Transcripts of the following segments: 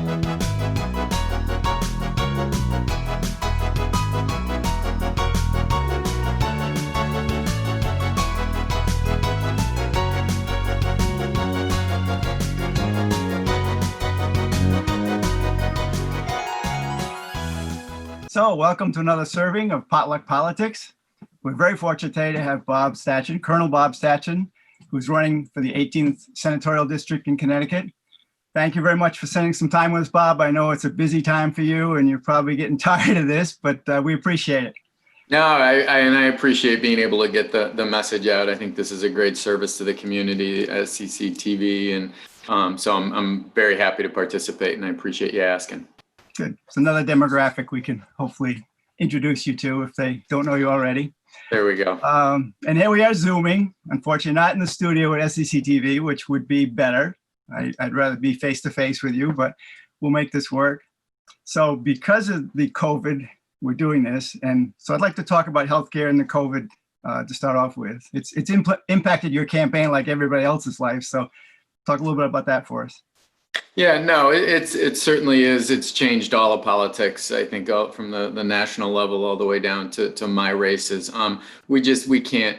So welcome to another serving of Potluck Politics. We're very fortunate today to have Bob Statchen, Colonel Bob Statchen, who's running for the 18th Senatorial District in Connecticut. Thank you very much for spending some time with us, Bob. I know it's a busy time for you and you're probably getting tired of this, but we appreciate it. No, I appreciate being able to get the message out. I think this is a great service to the community, SCC TV, and so I'm very happy to participate, and I appreciate you asking. Good. It's another demographic we can hopefully introduce you to if they don't know you already. There we go. And here we are Zooming. Unfortunately, not in the studio at SCC TV, which would be better. I'd rather be face-to-face with you, but we'll make this work. So because of the COVID, we're doing this. And so I'd like to talk about healthcare and the COVID to start off with. It's impacted your campaign like everybody else's life. So talk a little bit about that for us. Yeah, no, it certainly is. It's changed all of politics, I think, from the national level all the way down to my races. We can't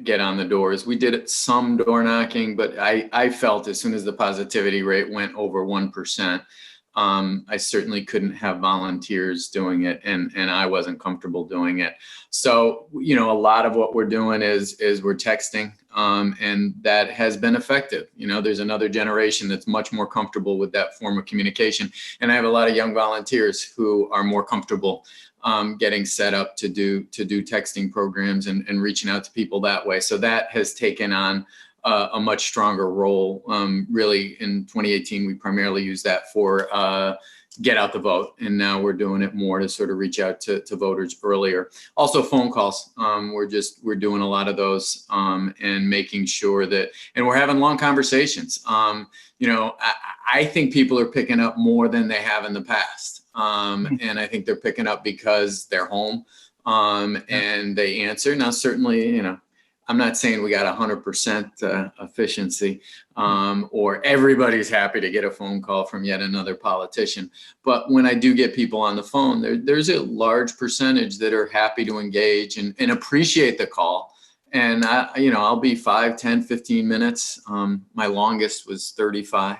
get on the doors. We did some door knocking, but I felt as soon as the positivity rate went over 1%, I certainly couldn't have volunteers doing it, and I wasn't comfortable doing it. So, a lot of what we're doing is we're texting, and that has been effective. There's another generation that's much more comfortable with that form of communication. And I have a lot of young volunteers who are more comfortable getting set up to do texting programs and reaching out to people that way. So that has taken on a much stronger role. Really, in 2018, we primarily used that for get out the vote. And now we're doing it more to sort of reach out to voters earlier. Also phone calls. We're doing a lot of those and making sure that, and we're having long conversations. I think people are picking up more than they have in the past. And I think they're picking up because they're home and they answer. Now, certainly, I'm not saying we got 100% efficiency or everybody's happy to get a phone call from yet another politician. But when I do get people on the phone, there's a large percentage that are happy to engage and appreciate the call. And I'll be 5, 10, 15 minutes. My longest was 35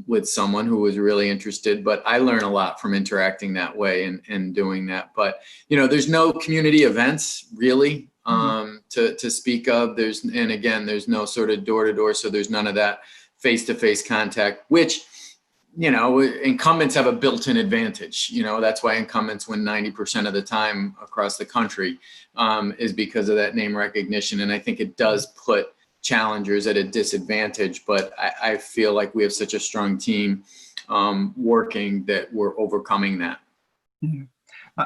with someone who was really interested. But I learn a lot from interacting that way and doing that. But, there's no community events really. To speak of. There's no sort of door-to-door, so there's none of that face-to-face contact, which, incumbents have a built-in advantage. That's why incumbents win 90% of the time across the country, is because of that name recognition. And I think it does put challengers at a disadvantage, but I feel like we have such a strong team working that we're overcoming that. Yeah.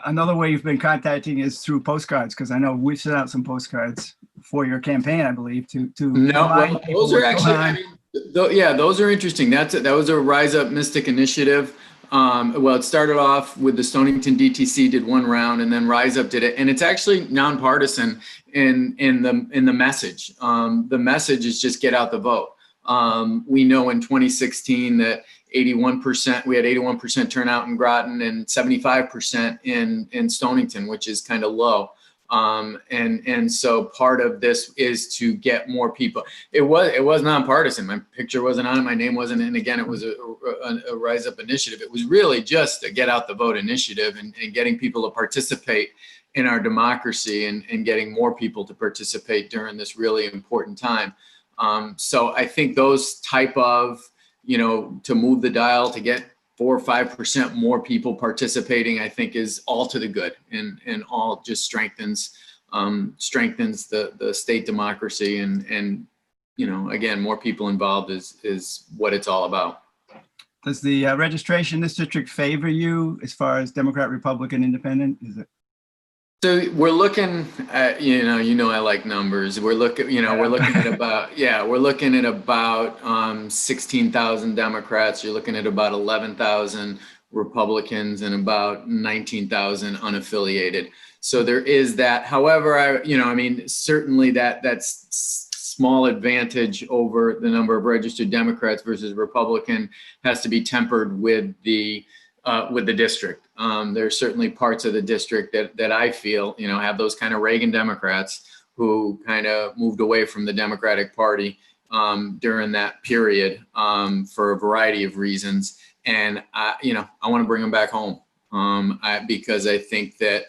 Another way you've been contacting is through postcards, because I know we've sent out some postcards for your campaign, I believe, to no, well, those are actually, those are interesting. That was a Rise Up Mystic initiative. Well, it started off with the Stonington DTC did one round, and then Rise Up did it, and it's actually nonpartisan in the message. The message is just get out the vote. We know in 2016 that we had 81% turnout in Groton and 75% in Stonington, which is kind of low. And so part of this is to get more people. It was nonpartisan. My picture wasn't on it. My name wasn't in. Again, it was a Rise Up initiative. It was really just a get out the vote initiative and getting people to participate in our democracy and getting more people to participate during this really important time. So I think those type of, to move the dial to get 4 or 5% more people participating, I think is all to the good and all just strengthens the state democracy and again, more people involved is what it's all about. Does the registration in this district favor you as far as Democrat, Republican, Independent? Is it? So we're looking at, I like numbers. We're looking at about 16,000 Democrats. You're looking at about 11,000 Republicans and about 19,000 unaffiliated. So there is that. However, certainly that small advantage over the number of registered Democrats versus Republican has to be tempered with the district. There's certainly parts of the district that I feel, have those kind of Reagan Democrats who kind of moved away from the Democratic Party during that period for a variety of reasons. And I want to bring them back home because I think that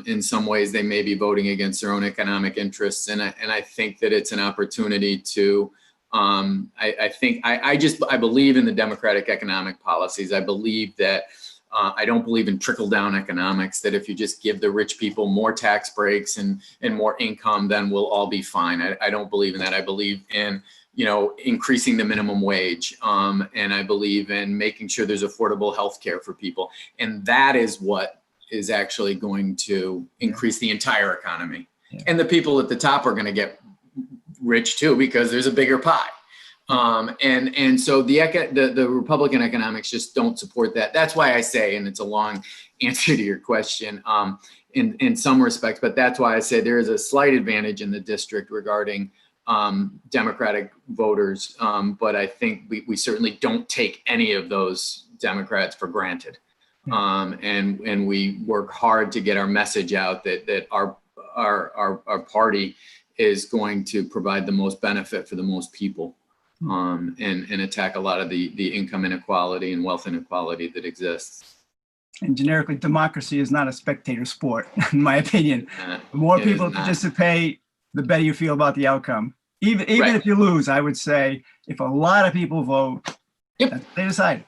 in some ways they may be voting against their own economic interests. And I think that it's an opportunity to, I believe in the democratic economic policies. I believe that I don't believe in trickle down economics, that if you just give the rich people more tax breaks and more income, then we'll all be fine. I don't believe in that. I believe in, increasing the minimum wage. And I believe in making sure there's affordable health care for people. And that is what is actually going to increase the entire economy. Yeah. And the people at the top are going to get rich too, because there's a bigger pie. And so the Republican economics just don't support that. That's why I say, and it's a long answer to your question in some respects, but that's why I say there is a slight advantage in the district regarding Democratic voters. But I think we certainly don't take any of those Democrats for granted. And we work hard to get our message out that our party is going to provide the most benefit for the most people. And attack a lot of the income inequality and wealth inequality that exists. And generically, democracy is not a spectator sport, in my opinion. The more people participate, the better you feel about the outcome. Even Right. if you lose, I would say, if a lot of people vote, Yep. they decide.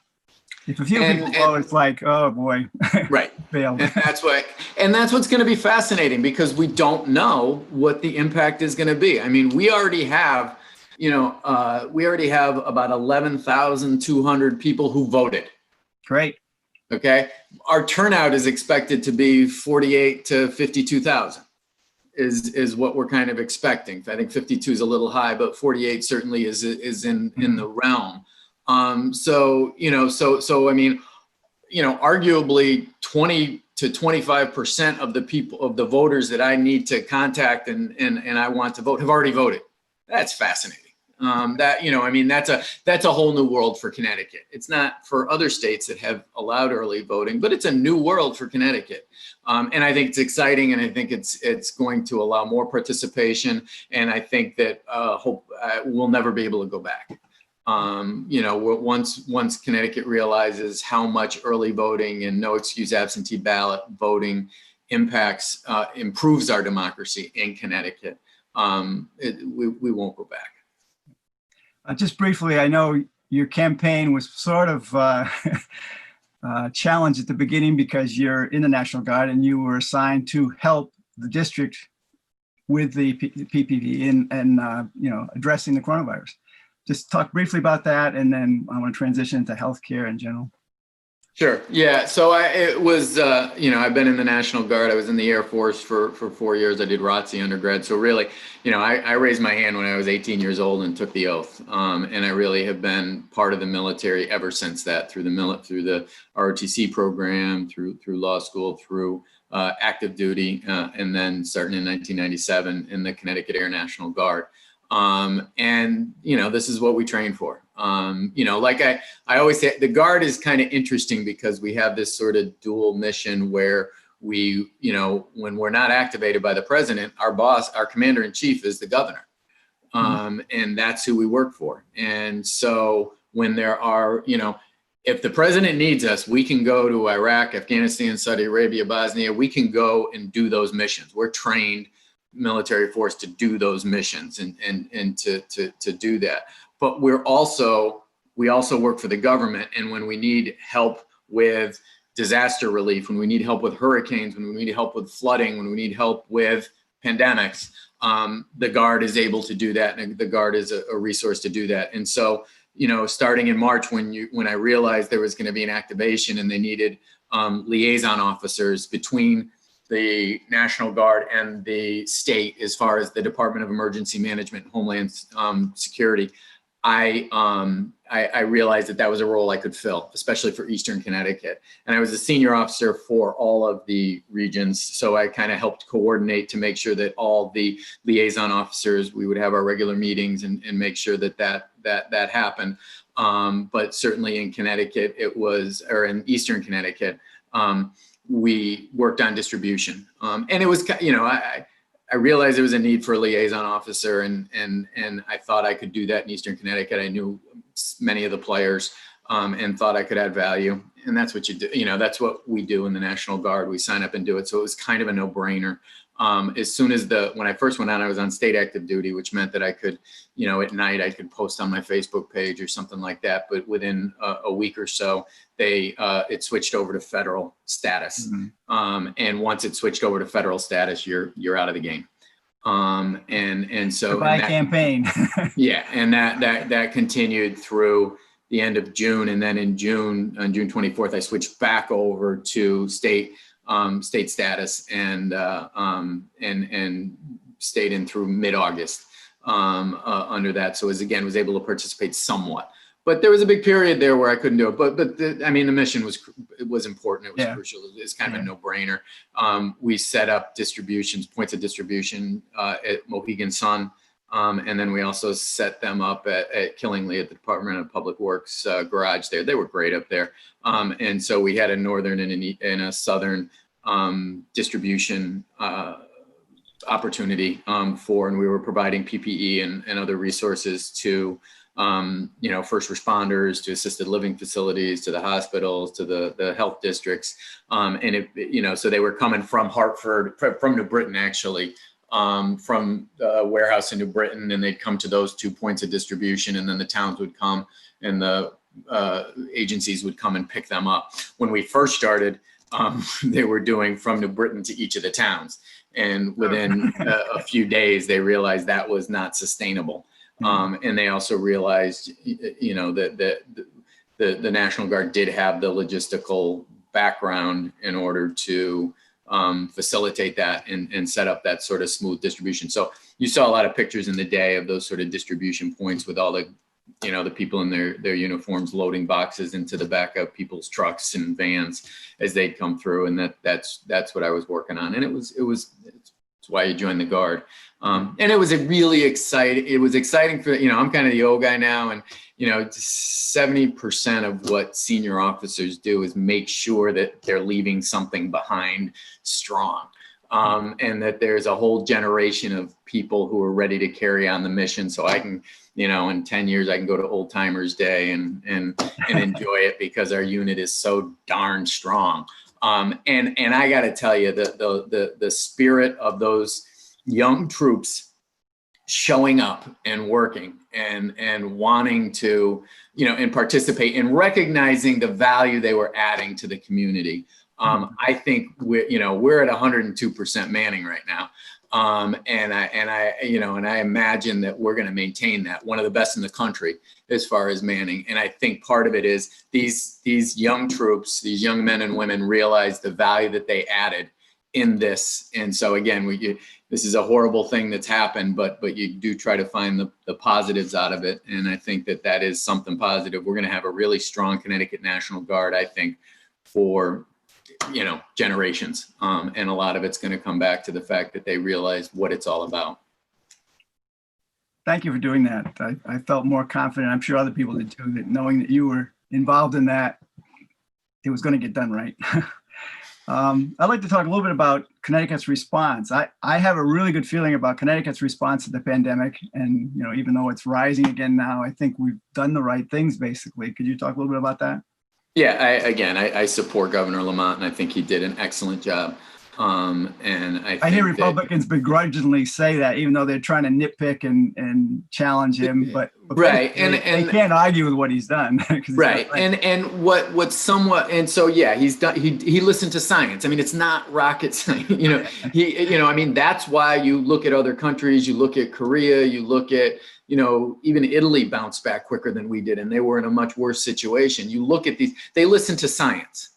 If a few people vote, it's like, oh boy, Right. failed. And that's what's going to be fascinating, because we don't know what the impact is going to be. I mean, we already have about 11,200 people who voted. Great. Okay. Our turnout is expected to be 48 to 52,000 is what we're kind of expecting. I think 52 is a little high, but 48 certainly is in the realm. So I mean, arguably 20 to 25% of the voters that I need to contact and I want to vote have already voted. That's fascinating. That's a whole new world for Connecticut. It's not for other states that have allowed early voting, but it's a new world for Connecticut. And I think it's exciting, and I think it's going to allow more participation. And I think that we'll never be able to go back. Once Connecticut realizes how much early voting and no excuse absentee ballot voting improves our democracy in Connecticut, we won't go back. Just briefly, I know your campaign was sort of challenged at the beginning because you're in the National Guard and you were assigned to help the district with the PPV and addressing the coronavirus. Just talk briefly about that, and then I want to transition into healthcare in general. Sure. Yeah. So I've been in the National Guard. I was in the Air Force for 4 years. I did ROTC undergrad. So really, I raised my hand when I was 18 years old and took the oath. And I really have been part of the military ever since that, through the ROTC program, through law school, through active duty, and then starting in 1997 in the Connecticut Air National Guard. This is what we train for. Like I always say, the Guard is kind of interesting because we have this sort of dual mission where we, when we're not activated by the president, our boss, our commander in chief is the governor. And that's who we work for. And so when there are, if the president needs us, we can go to Iraq, Afghanistan, Saudi Arabia, Bosnia, we can go and do those missions. We're trained military force to do those missions and to do that. But we also work for the government. And when we need help with disaster relief, when we need help with hurricanes, when we need help with flooding, when we need help with pandemics, the Guard is able to do that. And the Guard is a resource to do that. And so, starting in March, when I realized there was going to be an activation and they needed liaison officers between the National Guard and the state as far as the Department of Emergency Management and Homeland Security, I realized that was a role I could fill, especially for Eastern Connecticut. And I was a senior officer for all of the regions. So I kind of helped coordinate to make sure that all the liaison officers, we would have our regular meetings and make sure that happened. But certainly in Connecticut, or in Eastern Connecticut, we worked on distribution. And it was, I realized there was a need for a liaison officer, and I thought I could do that in Eastern Connecticut. I knew many of the players, and thought I could add value. And that's what you do. That's what we do in the National Guard. We sign up and do it. So it was kind of a no-brainer. As soon as when I first went out, I was on state active duty, which meant that I could, at night I could post on my Facebook page or something like that. But within a week or so, it switched over to federal status. Mm-hmm. And once it switched over to federal status, you're out of the game. And so goodbye campaign. Yeah, and that continued through the end of June, and then on June 24th, I switched back over to state status and stayed in through mid-August under that. So was able to participate somewhat. But there was a big period there where I couldn't do it. But the mission was important. It was crucial. It's kind of a no-brainer. We set up points of distribution at Mohegan Sun. And then we also set them up at Killingly at the Department of Public Works garage there. They were great up there. And so we had a northern and a southern distribution opportunity and we were providing PPE and other resources to first responders, to assisted living facilities, to the hospitals, to the health districts. So they were coming from Hartford, from New Britain, actually, from the warehouse in New Britain, and they'd come to those 2 points of distribution, and then the towns would come and the agencies would come and pick them up. When we first started, they were doing from New Britain to each of the towns. And within a few days, they realized that was not sustainable. And they also realized, that the National Guard did have the logistical background in order to facilitate that and set up that sort of smooth distribution. So you saw a lot of pictures in the day of those sort of distribution points with all the, the people in their uniforms loading boxes into the back of people's trucks and vans as they'd come through. And that's what I was working on. And it's why you joined the Guard. And it was exciting for, I'm kind of the old guy now, and 70% of what senior officers do is make sure that they're leaving something behind strong. And that there's a whole generation of people who are ready to carry on the mission. So I can, in 10 years, I can go to Old Timers Day and enjoy it because our unit is so darn strong. And I got to tell you, the spirit of those young troops showing up and working and wanting to, and participate and recognizing the value they were adding to the community. I think we're at 102% manning right now. And I imagine that we're going to maintain that, one of the best in the country as far as manning. And I think part of it is these young troops, these young men and women realize the value that they added in this. And so again, this is a horrible thing that's happened, but you do try to find the positives out of it. And I think that is something positive. We're going to have a really strong Connecticut National Guard, I think, for generations. And a lot of it's going to come back to the fact that they realize what it's all about. Thank you for doing that. I felt more confident. I'm sure other people did too, that knowing that you were involved in that, it was going to get done right. I'd like to talk a little bit about Connecticut's response. I have a really good feeling about Connecticut's response to the pandemic. And, even though it's rising again now, I think we've done the right things, basically. Could you talk a little bit about that? Yeah, I support Governor Lamont, and I think he did an excellent job. And I hear Republicans begrudgingly say that, even though they're trying to nitpick and challenge him, but right, they can't argue with what he's done. Right, and what's somewhat, and so yeah, he's done. He listened to science. I mean, it's not rocket science. That's why you look at other countries. You look at Korea. You look at even Italy bounced back quicker than we did, and they were in a much worse situation. You look at these; they listened to science.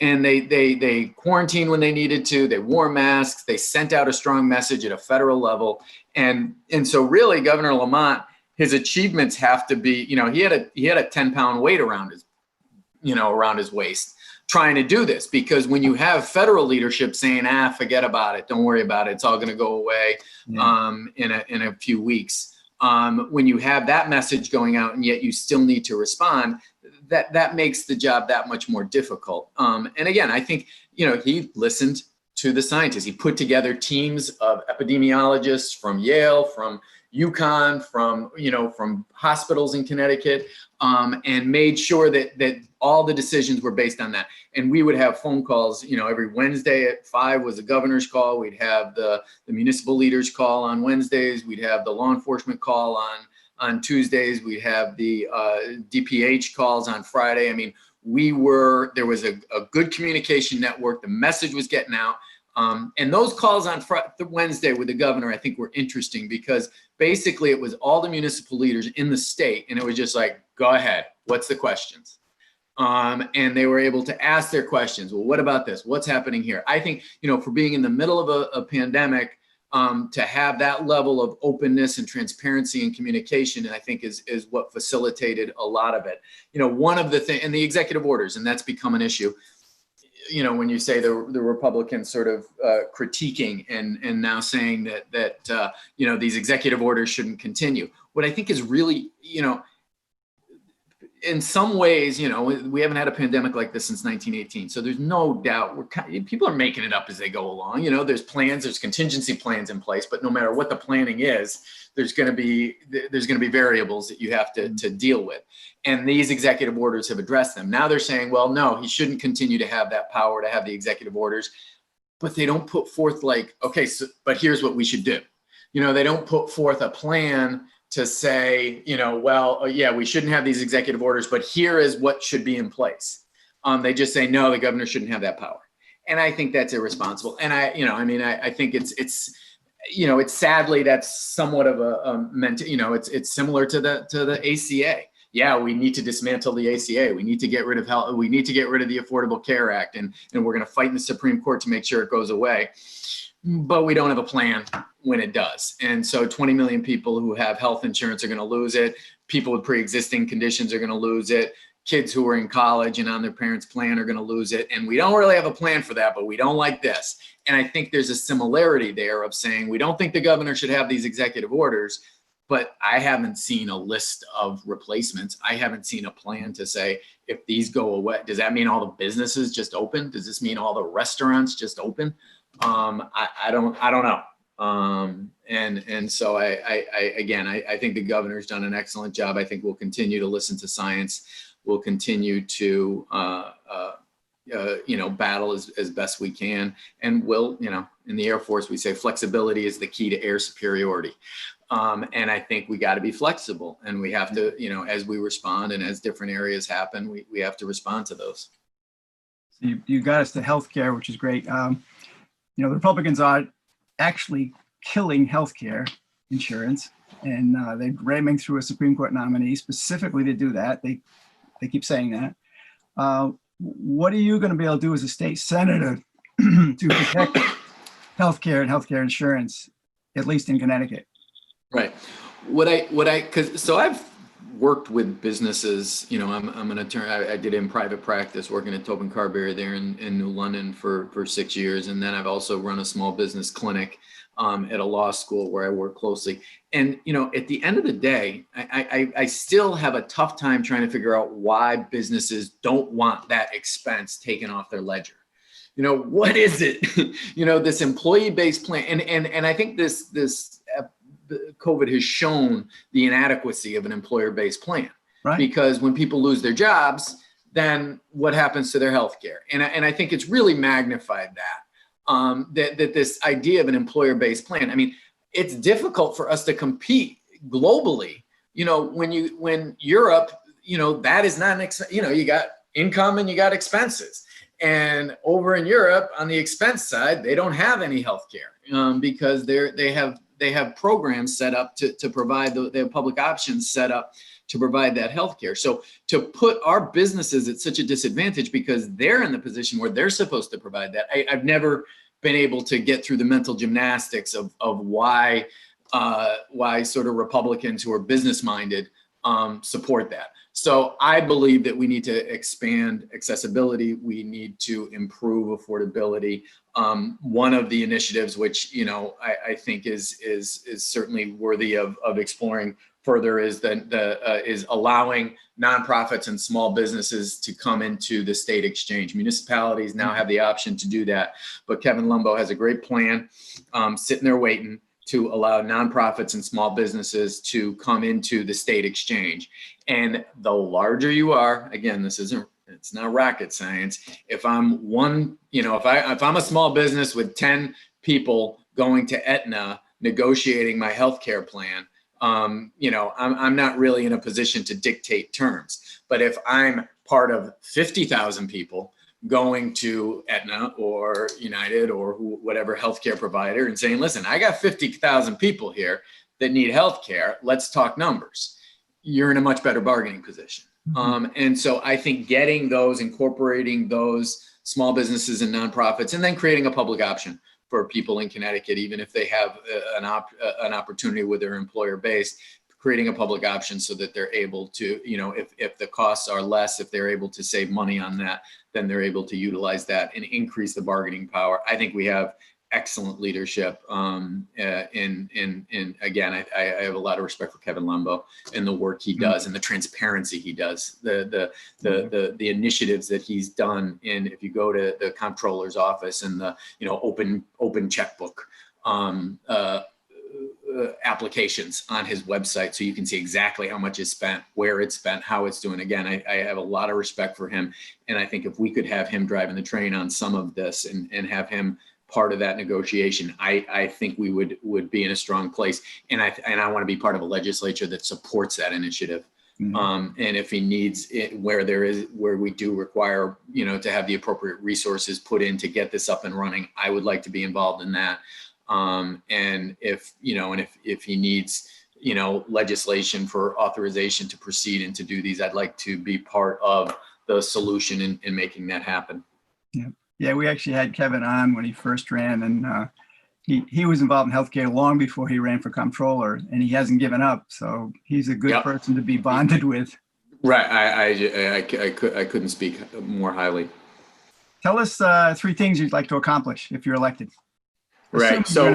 And they quarantined when they needed to. They wore masks. They sent out a strong message at a federal level. And so really, Governor Lamont his achievements have to be, he had a 10-pound weight around his waist trying to do this, because when you have federal leadership saying, forget about it, don't worry about it, it's all going to go away in a few weeks. When you have that message going out and yet you still need to respond, that makes the job that much more difficult. And again, I think, he listened to the scientists. He put together teams of epidemiologists from Yale, from UConn, from hospitals in Connecticut, and made sure that all the decisions were based on that. And we would have phone calls, every Wednesday at 5 was the governor's call. We'd have the municipal leaders call on Wednesdays. We'd have the law enforcement call on Tuesdays. We'd have the DPH calls on Friday. I mean, there was a good communication network. The message was getting out. And those calls on Wednesday with the governor, I think, were interesting, because basically it was all the municipal leaders in the state, and it was just like, go ahead, what's the questions? And they were able to ask their questions. Well, what about this? What's happening here? I think, for being in the middle of a pandemic, to have that level of openness and transparency and communication, I think is what facilitated a lot of it. One of the things, and the executive orders, and that's become an issue. When you say the Republicans sort of critiquing and now saying that these executive orders shouldn't continue. What I think is really, in some ways, we haven't had a pandemic like this since 1918. So there's no doubt people are making it up as they go along. There's plans, there's contingency plans in place, but no matter what the planning is, there's going to be variables that you have to deal with. And these executive orders have addressed them. Now they're saying, well, no, he shouldn't continue to have that power to have the executive orders, but they don't put forth but here's what we should do. They don't put forth a plan to say, we shouldn't have these executive orders, but here is what should be in place. They just say, no, the governor shouldn't have that power. And I think that's irresponsible. And I think it's sadly, that's somewhat of it's similar to the ACA. Yeah, we need to dismantle the ACA. We need to get rid of health. We need to get rid of the Affordable Care Act, and we're going to fight in the Supreme Court to make sure it goes away. But we don't have a plan when it does. And so 20 million people who have health insurance are going to lose it. People with pre-existing conditions are going to lose it. Kids who are in college and on their parents' plan are going to lose it. And we don't really have a plan for that, but we don't like this. And I think there's a similarity there of saying, we don't think the governor should have these executive orders, but I haven't seen a list of replacements. I haven't seen a plan to say, if these go away, does that mean all the businesses just open? Does this mean all the restaurants just open? I don't know. And so I think the governor's done an excellent job. I think we'll continue to listen to science. We'll continue to, battle as best we can. And we'll, in the Air Force, we say flexibility is the key to air superiority. And I think we got to be flexible, and we have to, as we respond and as different areas happen, we have to respond to those. So you got us to healthcare, which is great. The Republicans are actually killing healthcare insurance, and they're ramming through a Supreme Court nominee specifically to do that. They keep saying that. What are you going to be able to do as a state senator to protect healthcare and healthcare insurance, at least in Connecticut? Right. So I've worked with businesses. I'm an attorney. I did in private practice, working at Tobin Carberry there in New London for 6 years. And then I've also run a small business clinic at a law school where I work closely. And, at the end of the day, I still have a tough time trying to figure out why businesses don't want that expense taken off their ledger. What is it? This employee-based plan. And I think this COVID has shown the inadequacy of an employer-based plan, right? Because when people lose their jobs, then what happens to their health care? And I think it's really magnified that this idea of an employer-based plan. I mean, it's difficult for us to compete globally. When Europe, that is not an you got income and you got expenses. And over in Europe, on the expense side, they don't have any health care because they have programs set up to provide they have public options set up to provide that healthcare. So to put our businesses at such a disadvantage because they're in the position where they're supposed to provide that, I've never been able to get through the mental gymnastics of why why sort of Republicans who are business minded support that. So I believe that we need to expand accessibility. We need to improve affordability. One of the initiatives, which I think is certainly worthy of exploring further, is is allowing nonprofits and small businesses to come into the state exchange. Municipalities now have the option to do that, but Kevin Lumbo has a great plan, sitting there waiting to allow nonprofits and small businesses to come into the state exchange. And the larger you are, again, it's not rocket science. If I'm if I'm a small business with 10 people going to Aetna negotiating my healthcare plan, I'm not really in a position to dictate terms. But if I'm part of 50,000 people going to Aetna or United or whatever healthcare provider and saying, listen, I got 50,000 people here that need healthcare. Let's talk numbers. You're in a much better bargaining position. And so I think incorporating those small businesses and nonprofits, and then creating a public option for people in Connecticut, even if they have an opportunity with their employer base, creating a public option so that they're able to, if the costs are less, if they're able to save money on that, then they're able to utilize that and increase the bargaining power. I think we have excellent leadership. Again, I have a lot of respect for Kevin Lumbo and the work he does and the transparency he does, the initiatives that he's done. And if you go to the comptroller's office and the open checkbook applications on his website, so you can see exactly how much is spent, where it's spent, how it's doing. Again, I have a lot of respect for him, and I think if we could have him driving the train on some of this and have him part of that negotiation, I think we would be in a strong place. And I want to be part of a legislature that supports that initiative. And if he needs it, where we do require, to have the appropriate resources put in to get this up and running, I would like to be involved in that. And if he needs, legislation for authorization to proceed and to do these, I'd like to be part of the solution in making that happen. Yeah, we actually had Kevin on when he first ran, and he was involved in healthcare long before he ran for comptroller, and he hasn't given up. So he's a good person to be bonded with. Right. I couldn't speak more highly. Tell us 3 things you'd like to accomplish if you're elected. Right. So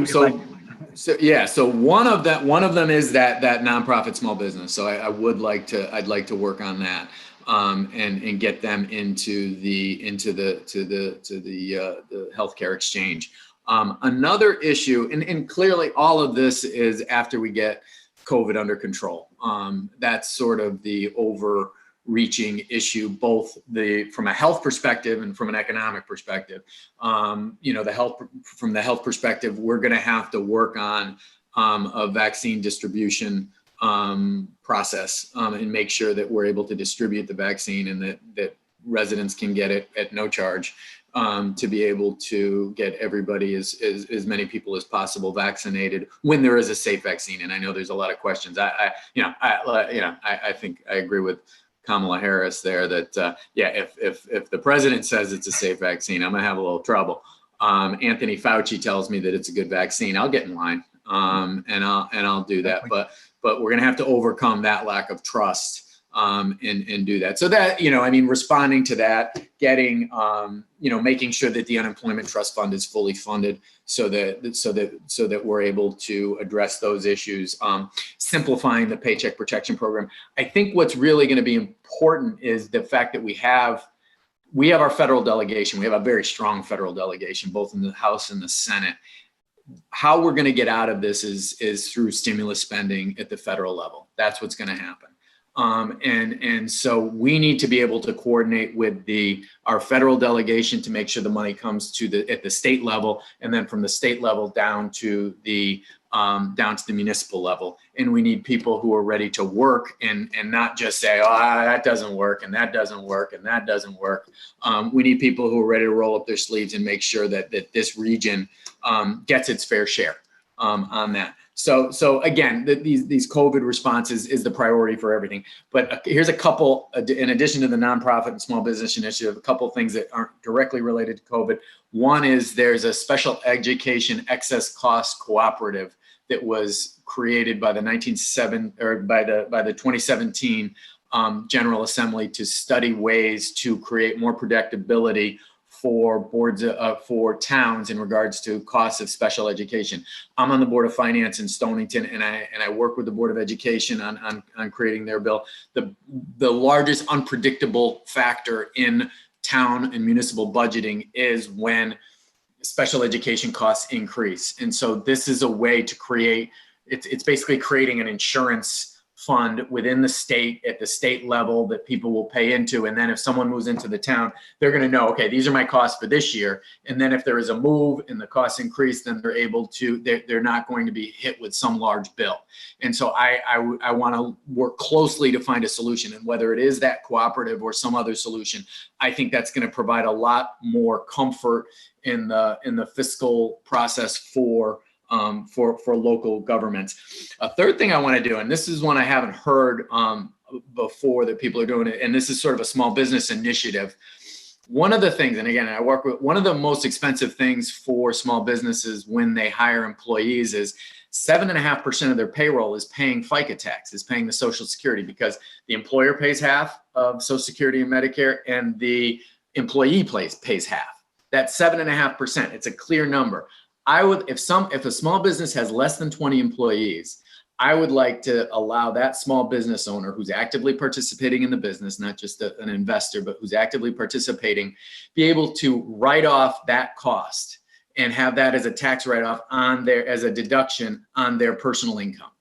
one of them is that nonprofit small business. So I'd like to work on that. And get them into the healthcare exchange. Another issue, and clearly all of this is after we get COVID under control. That's sort of the overreaching issue, both from a health perspective and from an economic perspective. From the health perspective, we're going to have to work on a vaccine distribution process and make sure that we're able to distribute the vaccine and that residents can get it at no charge, to be able to get everybody, as many people as possible, vaccinated when there is a safe vaccine. And I know there's a lot of questions. I think I agree with Kamala Harris there that if the president says it's a safe vaccine, I'm gonna have a little trouble. Anthony Fauci tells me that it's a good vaccine, I'll get in line, and I'll do that. But we're going to have to overcome that lack of trust and do that. So that, responding to that, getting, making sure that the unemployment trust fund is fully funded so that we're able to address those issues, simplifying the Paycheck Protection Program. I think what's really going to be important is the fact that we have our federal delegation. We have a very strong federal delegation, both in the House and the Senate. How we're going to get out of this is through stimulus spending at the federal level. That's what's going to happen. And so we need to be able to coordinate with our federal delegation to make sure the money comes at the state level, and then from the state level down to the municipal level. And we need people who are ready to work and not just say, oh, that doesn't work and that doesn't work and that doesn't work. We need people who are ready to roll up their sleeves and make sure that this region gets its fair share on that. So again, these COVID responses is the priority for everything. But here's a couple, in addition to the nonprofit and small business initiative, a couple of things that aren't directly related to COVID. One is there's a special education excess cost cooperative that was created by the 2017 General Assembly to study ways to create more predictability for boards for towns in regards to costs of special education. I'm on the Board of Finance in Stonington, and I work with the Board of Education on creating their bill. The largest unpredictable factor in town and municipal budgeting is when special education costs increase. And so this is a way to create, it's basically creating an insurance fund within the state at the state level that people will pay into. And then if someone moves into the town, they're going to know, okay, these are my costs for this year. And then if there is a move and the costs increase, then they're able to, they're not going to be hit with some large bill. And so I want to work closely to find a solution. And whether it is that cooperative or some other solution, I think that's going to provide a lot more comfort in the fiscal process for local governments. A third thing I want to do, and this is one I haven't heard before that people are doing it, and this is sort of a small business initiative. One of the things, and again, I work with one of the most expensive things for small businesses when they hire employees is 7.5% of their payroll is paying FICA tax, is paying the Social Security, because the employer pays half of Social Security and Medicare, and the employee pays half. That's 7.5%. It's a clear number. I would, if a small business has less than 20 employees, I would like to allow that small business owner who's actively participating in the business, not just an investor, but who's actively participating, be able to write off that cost and have that as a tax write-off as a deduction on their personal income.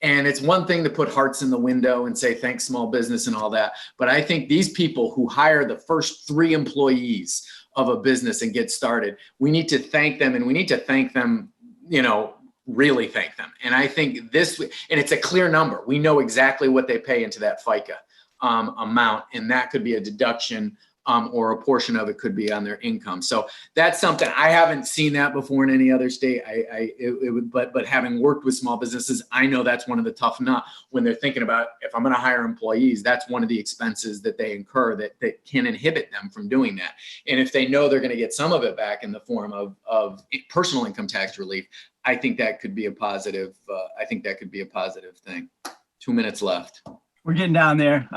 And it's one thing to put hearts in the window and say, thanks, small business and all that. But I think these people who hire the first 3 employees of a business and get started, we need to thank them, and we need to thank them, really thank them. And I think and it's a clear number. We know exactly what they pay into that FICA amount, and that could be a deduction or a portion of it could be on their income. So that's something I haven't seen that before in any other state. But having worked with small businesses, I know that's one of the tough nuts when they're thinking about, if I'm going to hire employees, that's one of the expenses that they incur that can inhibit them from doing that. And if they know they're going to get some of it back in the form of personal income tax relief, I think that could be a positive. I think that could be a positive thing. 2 minutes left. We're getting down there.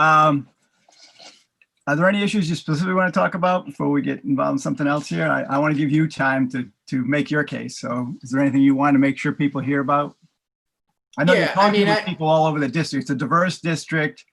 Are there any issues you specifically want to talk about before we get involved in something else here? I want to give you time to make your case. So is there anything you want to make sure people hear about? I know you're talking with people all over the district. It's a diverse district,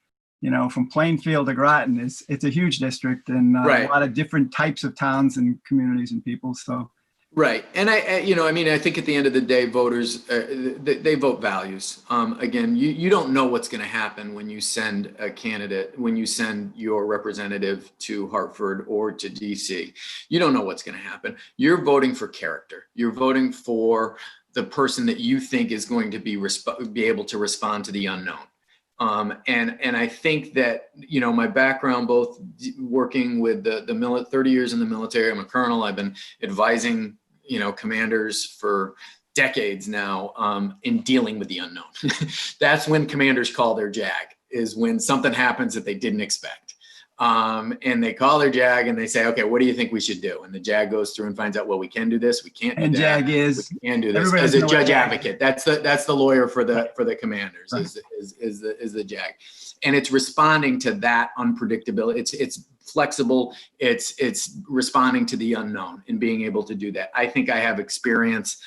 from Plainfield to Groton. It's a huge district, and right. A lot of different types of towns and communities and people. So. Right. And I think at the end of the day, voters, they vote values. Again, you don't know what's going to happen when you send a candidate, when you send your representative to Hartford or to DC. You don't know what's going to happen. You're voting for character. You're voting for the person that you think is going to be able to respond to the unknown. And I think that, my background, both working with the 30 years in the military, I'm a colonel. I've been advising, commanders for decades now, in dealing with the unknown. That's when commanders call their JAG, is when something happens that they didn't expect. And they call their JAG and they say, okay, what do you think we should do? And the JAG goes through and finds out, well, we can do this, we can't do that. JAG is, we can do this as a judge advocate. That's the lawyer for the commanders, right. is the JAG. And it's responding to that unpredictability. It's flexible. It's responding to the unknown and being able to do that. I think I have experience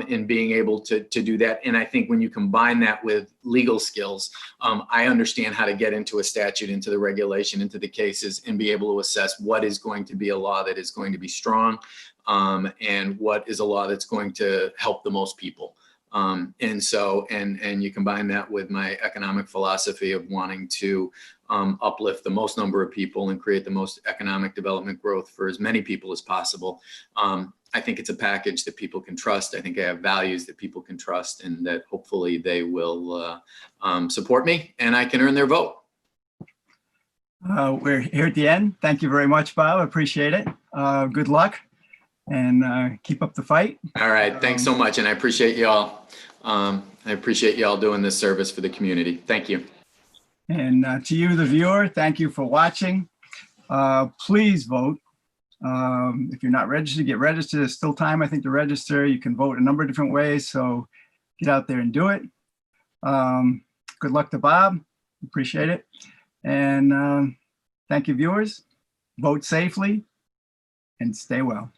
in being able to do that. And I think when you combine that with legal skills, I understand how to get into a statute, into the regulation, into the cases, and be able to assess what is going to be a law that is going to be strong, and what is a law that's going to help the most people. And you combine that with my economic philosophy of wanting to uplift the most number of people and create the most economic development growth for as many people as possible. I think it's a package that people can trust. I think I have values that people can trust, and that hopefully they will support me and I can earn their vote. We're here at the end. Thank you very much, Bob. I appreciate it. Good luck, and keep up the fight. All right. Thanks so much. And I appreciate y'all. I appreciate y'all doing this service for the community. Thank you. And to you, the viewer, thank you for watching. Please vote. If you're not registered, get registered. There's still time, I think, to register. You can vote a number of different ways. So get out there and do it. Good luck to Bob. Appreciate it. And thank you, viewers. Vote safely and stay well.